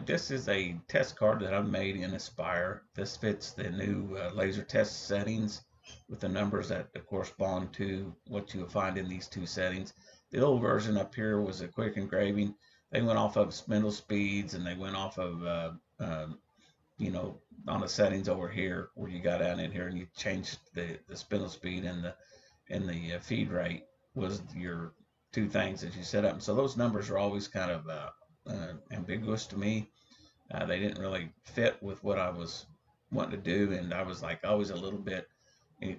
This is a test card that I've made in Aspire. This fits the new laser test settings with the numbers that correspond to what you'll find in these two settings. The old version up here was a quick engraving. They went off of spindle speeds and they went off of, you know, on the settings over here where you got down in here and you changed the spindle speed and the feed rate was your two things that you set up. And so those numbers are always kind of ambiguous to me. They didn't really fit with what I was wanting to do, and I was like always a little bit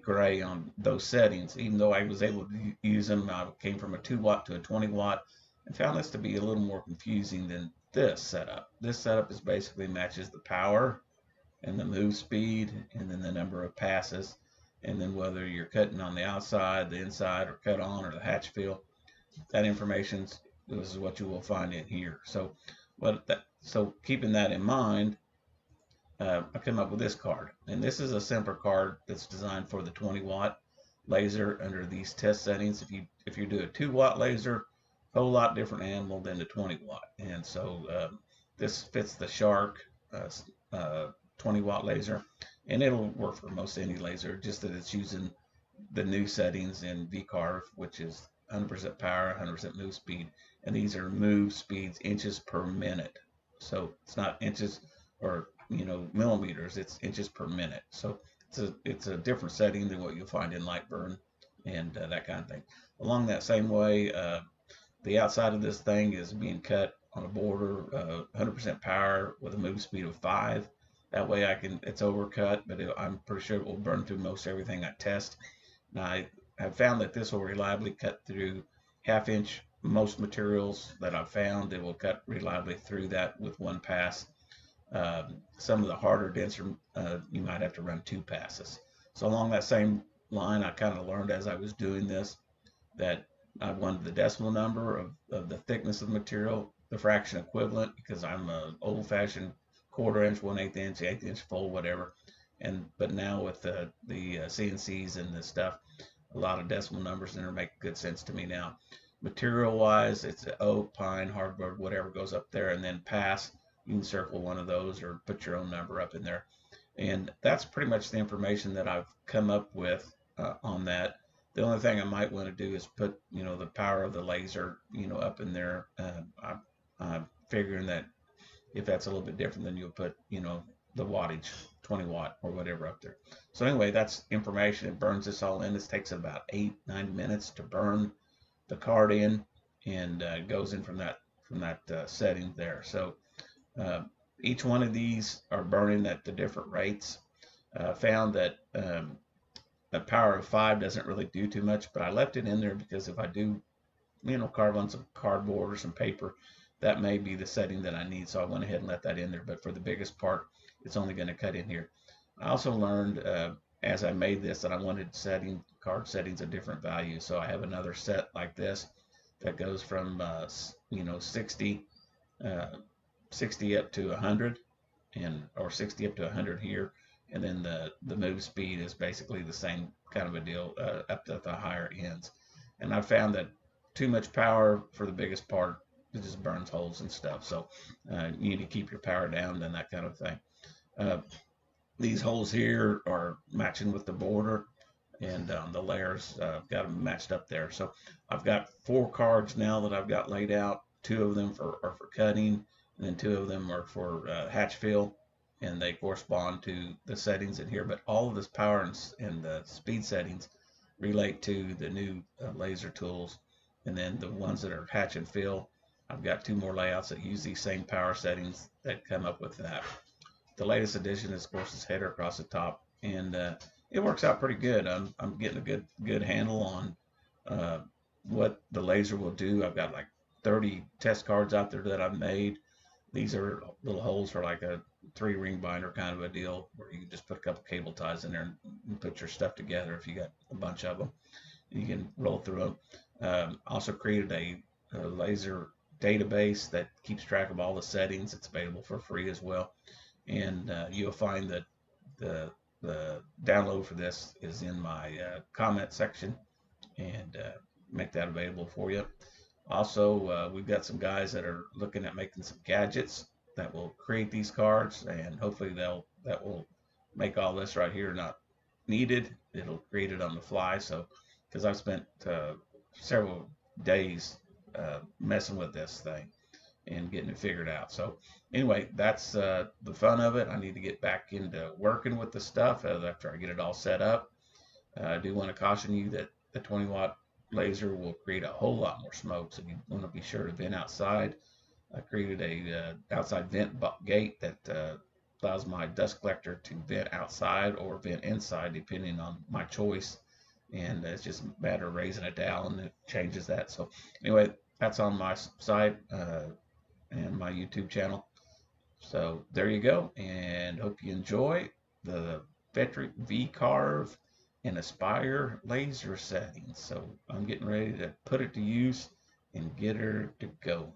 gray on those settings. Even though I was able to use them, I came from a 2 watt to a 20 watt, and found this to be a little more confusing than this setup. This setup is basically matches the power and the move speed, and then the number of passes, and then whether you're cutting on the outside, the inside, or cut on, or the hatch fill. That information is what you will find in here. So keeping that in mind, I came up with this card, and this is a simpler card that's designed for the 20 watt laser under these test settings. If you do a 2 watt laser, a whole lot different animal than the 20 watt, and so this fits the Shark 20 watt laser, and it'll work for most any laser, just that it's using the new settings in VCarve, which is 100% power, 100% move speed, and these are move speeds inches per minute. So it's not inches or millimeters; it's inches per minute. So it's a different setting than what you'll find in Lightburn and that kind of thing. Along that same way, the outside of this thing is being cut on a border, 100% power with a move speed of 5. That way it's overcut, but I'm pretty sure it will burn through most everything I test. Now, I have found that this will reliably cut through 1/2 inch. Most materials that I've found, it will cut reliably through that with one pass. Some of the harder, denser, you might have to run 2 passes. So along that same line, I kind of learned as I was doing this that I wanted the decimal number of the thickness of the material, the fraction equivalent, because I'm an old-fashioned 1/4 inch, 1/8 inch, 1/8 inch full, whatever. But now with the CNCs and this stuff, a lot of decimal numbers in there make good sense to me now. Material wise, it's oak, pine, hardwood, whatever goes up there, and then pass. You can circle one of those or put your own number up in there. And that's pretty much the information that I've come up with on that. The only thing I might want to do is put, the power of the laser, up in there. I'm figuring that if that's a little bit different, then you'll put, the wattage, 20 watt or whatever up there. So anyway, that's information. It burns this all in. This takes about 8-9 minutes to burn the card in, and goes in from that setting there. So each one of these are burning at the different rates. Found that a power of 5 doesn't really do too much, but I left it in there because if I do, carve on some cardboard or some paper, that may be the setting that I need. So I went ahead and let that in there. But for the biggest part, it's only going to cut in here. I also learned as I made this that I wanted card settings of different values. So I have another set like this that goes from 60 up to 100, or 60 up to 100 here, and then the move speed is basically the same kind of a deal up to the higher ends. And I found that too much power for the biggest part, it just burns holes and stuff. So you need to keep your power down and that kind of thing. These holes here are matching with the border, and the layers got them matched up there. So I've got 4 cards now that I've got laid out. 2 of them are for cutting, and then 2 of them are for hatch fill, and they correspond to the settings in here. But all of this power and the speed settings relate to the new laser tools, and then the ones that are hatch and fill, I've got 2 more layouts that use these same power settings that come up with that. The latest addition is, of course, this header across the top, and it works out pretty good. I'm getting a good handle on what the laser will do. I've got like 30 test cards out there that I've made. These are little holes for like a 3-ring binder kind of a deal, where you can just put a couple cable ties in there and put your stuff together if you got a bunch of them. You can roll through them. Also created a laser database that keeps track of all the settings. It's available for free as well. And you'll find that the download for this is in my comment section, and make that available for you. Also, we've got some guys that are looking at making some gadgets that will create these cards, and hopefully that will make all this right here not needed. It'll create it on the fly. So, because I've spent several days messing with this thing and getting it figured out. So anyway, that's the fun of it. I need to get back into working with the stuff after I get it all set up. I do want to caution you that the 20-watt laser will create a whole lot more smoke, so you want to be sure to vent outside. I created a outside vent gate that allows my dust collector to vent outside or vent inside, depending on my choice. And it's just a matter of raising it down, and it changes that. So anyway, that's on my site and my YouTube channel. So there you go, and hope you enjoy the Vectric V-Carve and Aspire laser settings. So I'm getting ready to put it to use and get her to going.